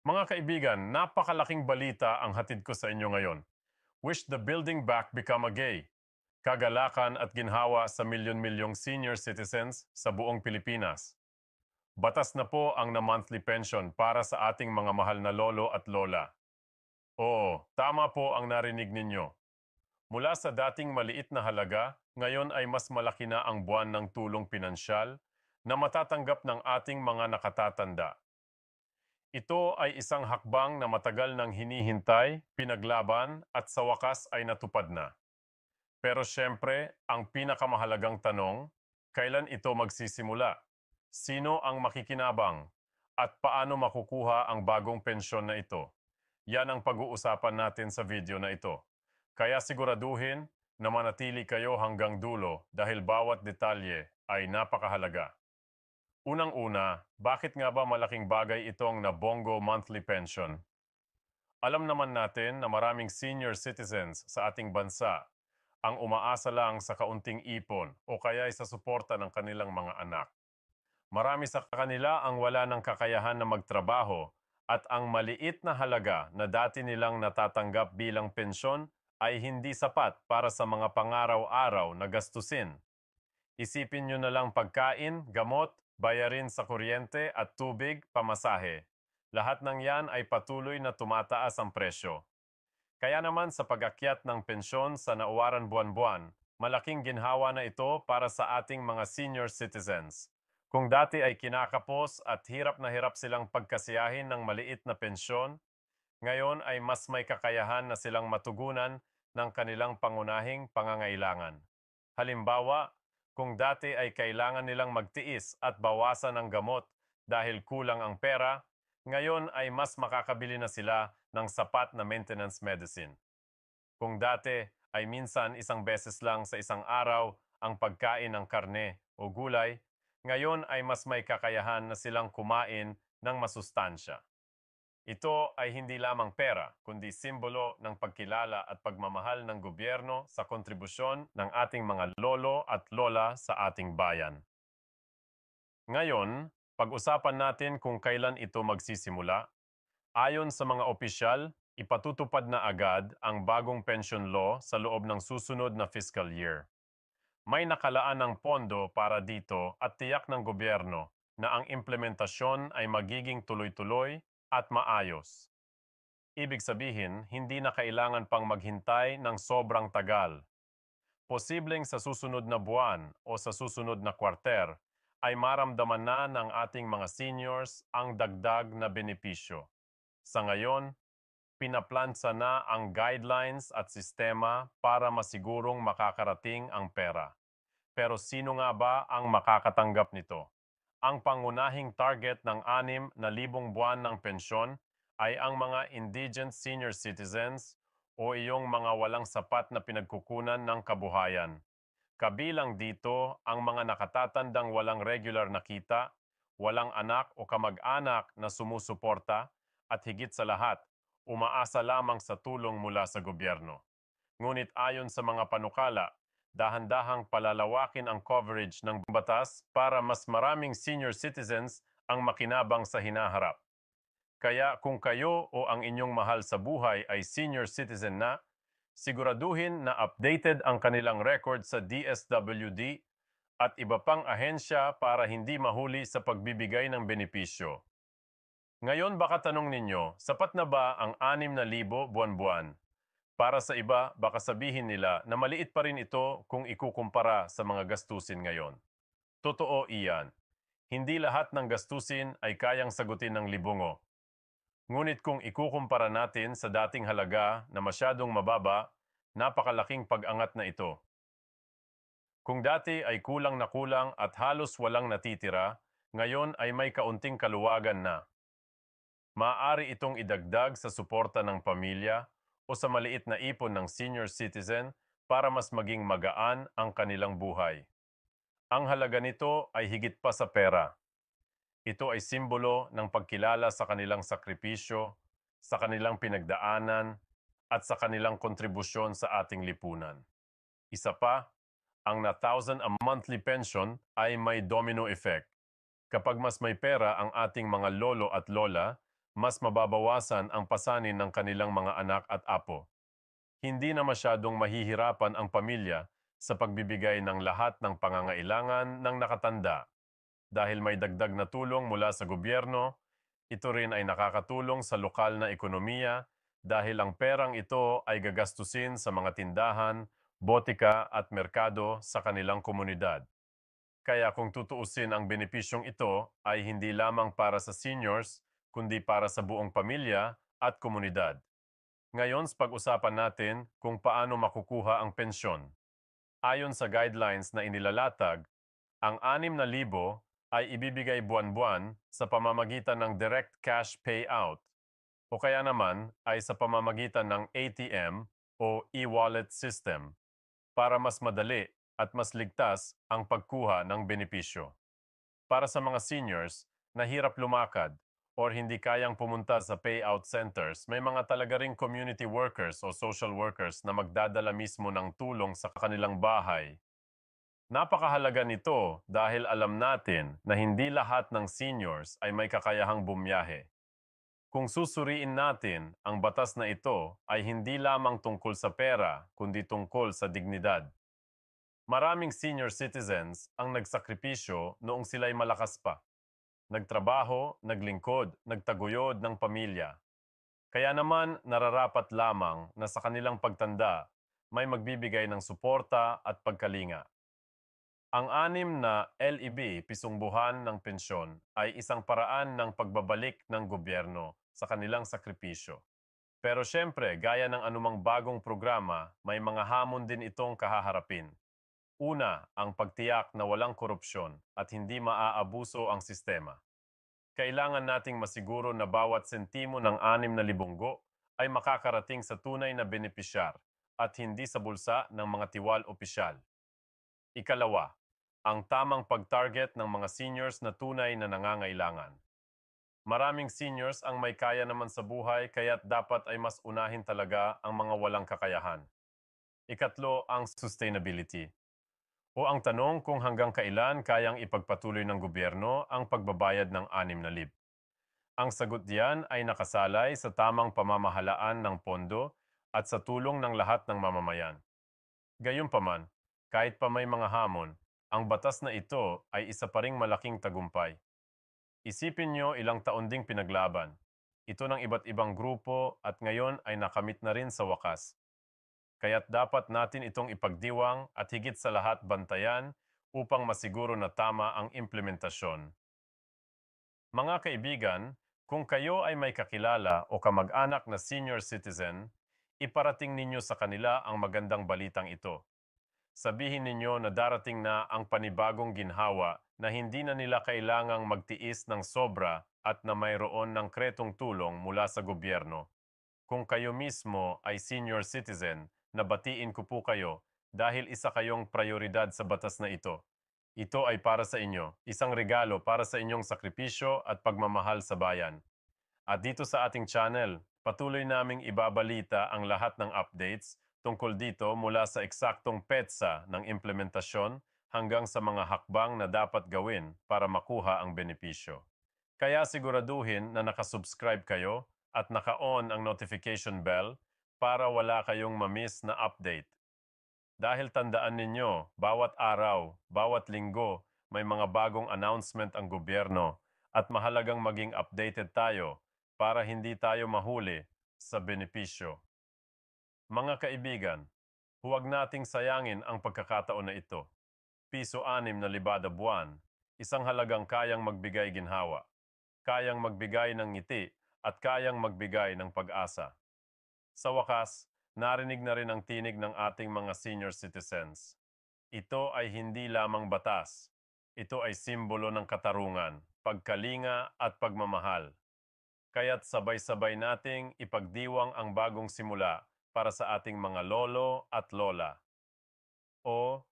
Mga kaibigan, napakalaking balita ang hatid ko sa inyo ngayon. Wish the building back become a gay. Kagalakan at ginhawa sa milyon-milyong senior citizens sa buong Pilipinas. Batas na po ang na-monthly pension para sa ating mga mahal na lolo at lola. Oo, tama po ang narinig ninyo. Mula sa dating maliit na halaga, ngayon ay mas malaki na ang buwan ng tulong pinansyal na matatanggap ng ating mga nakatatanda. Ito ay isang hakbang na matagal nang hinihintay, pinaglaban at sa wakas ay natupad na. Pero siyempre, ang pinakamahalagang tanong, kailan ito magsisimula? Sino ang makikinabang? At paano makukuha ang bagong pensyon na ito? Yan ang pag-uusapan natin sa video na ito. Kaya siguraduhin na manatili kayo hanggang dulo dahil bawat detalye ay napakahalaga. Unang-una, bakit nga ba malaking bagay itong Nabongo Monthly Pension? Alam naman natin na maraming senior citizens sa ating bansa ang umaasa lang sa kaunting ipon o kaya sa suporta ng kanilang mga anak. Marami sa kanila ang wala ng kakayahan na magtrabaho at ang maliit na halaga na dati nilang natatanggap bilang pensyon ay hindi sapat para sa mga pangaraw-araw na gastusin. Isipin nyo na lang pagkain, gamot, bayarin sa kuryente at tubig, pamasahe. Lahat ng yan ay patuloy na tumataas ang presyo. Kaya naman sa pag-akyat ng pensyon sa nauwaran buwan-buwan, malaking ginhawa na ito para sa ating mga senior citizens. Kung dati ay kinakapos at hirap na hirap silang pagkasiyahin ng maliit na pensyon, ngayon ay mas may kakayahan na silang matugunan ng kanilang pangunahing pangangailangan. Halimbawa, kung dati ay kailangan nilang magtiis at bawasan ang gamot dahil kulang ang pera, ngayon ay mas makakabili na sila ng sapat na maintenance medicine. Kung dati ay minsan isang beses lang sa isang araw ang pagkain ng karne o gulay, ngayon ay mas may kakayahan na silang kumain ng masustansya. Ito ay hindi lamang pera, kundi simbolo ng pagkilala at pagmamahal ng gobyerno sa kontribusyon ng ating mga lolo at lola sa ating bayan. Ngayon, pag-usapan natin kung kailan ito magsisimula. Ayon sa mga opisyal, ipatutupad na agad ang bagong pension law sa loob ng susunod na fiscal year. May nakalaan ng pondo para dito at tiyak ng gobyerno na ang implementasyon ay magiging tuloy-tuloy at maayos. Ibig sabihin, hindi na kailangan pang maghintay ng sobrang tagal. Posibleng sa susunod na buwan o sa susunod na kwarter ay maramdaman na ng ating mga seniors ang dagdag na benepisyo. Sa ngayon, pinaplansa na ang guidelines at sistema para masigurong makakarating ang pera. Pero sino nga ba ang makakatanggap nito? Ang pangunahing target ng 6,000 buwan ng pensyon ay ang mga indigent senior citizens o iyong mga walang sapat na pinagkukunan ng kabuhayan. Kabilang dito ang mga nakatatandang walang regular na kita, walang anak o kamag-anak na sumusuporta at higit sa lahat, umaasa lamang sa tulong mula sa gobyerno. Ngunit ayon sa mga panukala, dahan-dahang palalawakin ang coverage ng batas para mas maraming senior citizens ang makinabang sa hinaharap. Kaya kung kayo o ang inyong mahal sa buhay ay senior citizen na, siguraduhin na updated ang kanilang record sa DSWD at iba pang ahensya para hindi mahuli sa pagbibigay ng benepisyo. Ngayon baka tanong ninyo, sapat na ba ang 6,000 buwan-buwan? Para sa iba, baka sabihin nila na maliit pa rin ito kung ikukumpara sa mga gastusin ngayon. Totoo iyan. Hindi lahat ng gastusin ay kayang sagutin ng libungo. Ngunit kung ikukumpara natin sa dating halaga na masyadong mababa, napakalaking pag-angat na ito. Kung dati ay kulang na kulang at halos walang natitira, ngayon ay may kaunting kaluwagan na. Maaari itong idagdag sa suporta ng pamilya o sa maliit na ipon ng senior citizen para mas maging magaan ang kanilang buhay. Ang halaga nito ay higit pa sa pera. Ito ay simbolo ng pagkilala sa kanilang sakripisyo, sa kanilang pinagdaanan, at sa kanilang kontribusyon sa ating lipunan. Isa pa, ang na 1,000 a monthly pension ay may domino effect. Kapag mas may pera ang ating mga lolo at lola, mas mababawasan ang pasanin ng kanilang mga anak at apo. Hindi na masyadong mahihirapan ang pamilya sa pagbibigay ng lahat ng pangangailangan ng nakatanda. Dahil may dagdag na tulong mula sa gobyerno, ito rin ay nakakatulong sa lokal na ekonomiya dahil ang perang ito ay gagastusin sa mga tindahan, botika at merkado sa kanilang komunidad. Kaya kung tutuusin ang benepisyong ito ay hindi lamang para sa seniors, kundi para sa buong pamilya at komunidad. Ngayon, pag-usapan natin kung paano makukuha ang pensyon. Ayon sa guidelines na inilalatag, ang 6,000 ay ibibigay buwan-buwan sa pamamagitan ng direct cash payout o kaya naman ay sa pamamagitan ng ATM o e-wallet system para mas madali at mas ligtas ang pagkuha ng benepisyo. Para sa mga seniors na hirap lumakad or hindi kayang pumunta sa payout centers, may mga talaga ring community workers o social workers na magdadala mismo ng tulong sa kanilang bahay. Napakahalaga nito dahil alam natin na hindi lahat ng seniors ay may kakayahang bumiyahe. Kung susuriin natin, ang batas na ito ay hindi lamang tungkol sa pera, kundi tungkol sa dignidad. Maraming senior citizens ang nagsakripisyo noong sila'y malakas pa. Nagtrabaho, naglingkod, nagtaguyod ng pamilya. Kaya naman nararapat lamang na sa kanilang pagtanda, may magbibigay ng suporta at pagkalinga. Ang 6 na LEB, pisong buwan ng pensyon, ay isang paraan ng pagbabalik ng gobyerno sa kanilang sakripisyo. Pero siyempre, gaya ng anumang bagong programa, may mga hamon din itong kahaharapin. Una, ang pagtiyak na walang korupsyon at hindi maaabuso ang sistema. Kailangan nating masiguro na bawat sentimo ng 6,000 ay makakarating sa tunay na benepisyar at hindi sa bulsa ng mga tiwal opisyal. Ikalawa, ang tamang pag-target ng mga seniors na tunay na nangangailangan. Maraming seniors ang may kaya naman sa buhay kaya't dapat ay mas unahin talaga ang mga walang kakayahan. Ikatlo, ang sustainability. O ang tanong kung hanggang kailan kayang ipagpatuloy ng gobyerno ang pagbabayad ng 6,000. Ang sagot diyan ay nakasalay sa tamang pamamahalaan ng pondo at sa tulong ng lahat ng mamamayan. Gayunpaman, kahit pa may mga hamon, ang batas na ito ay isa pa ring malaking tagumpay. Isipin nyo ilang taon ding pinaglaban. Ito ng iba't ibang grupo at ngayon ay nakamit na rin sa wakas. Kaya't dapat natin itong ipagdiwang at higit sa lahat bantayan upang masiguro na tama ang implementasyon. Mga kaibigan, kung kayo ay may kakilala o kamag-anak na senior citizen, iparating ninyo sa kanila ang magandang balitang ito. Sabihin ninyo na darating na ang panibagong ginhawa na hindi na nila kailangang magtiis ng sobra at na mayroon ng kretong tulong mula sa gobyerno. Kung kayo mismo ay senior citizen, nabatiin ko po kayo dahil isa kayong prioridad sa batas na ito. Ito ay para sa inyo, isang regalo para sa inyong sakripisyo at pagmamahal sa bayan. At dito sa ating channel, patuloy naming ibabalita ang lahat ng updates tungkol dito mula sa eksaktong petsa ng implementasyon hanggang sa mga hakbang na dapat gawin para makuha ang benepisyo. Kaya siguraduhin na nakasubscribe kayo at naka-on ang notification bell para wala kayong mamiss na update. Dahil tandaan ninyo, bawat araw, bawat linggo, may mga bagong announcement ang gobyerno at mahalagang maging updated tayo para hindi tayo mahuli sa benepisyo. Mga kaibigan, huwag nating sayangin ang pagkakataon na ito. Piso 6 na libada buwan, isang halagang kayang magbigay ginhawa, kayang magbigay ng ngiti at kayang magbigay ng pag-asa. Sa wakas, narinig na rin ang tinig ng ating mga senior citizens. Ito ay hindi lamang batas. Ito ay simbolo ng katarungan, pagkalinga at pagmamahal. Kaya't sabay-sabay nating ipagdiwang ang bagong simula para sa ating mga lolo at lola. O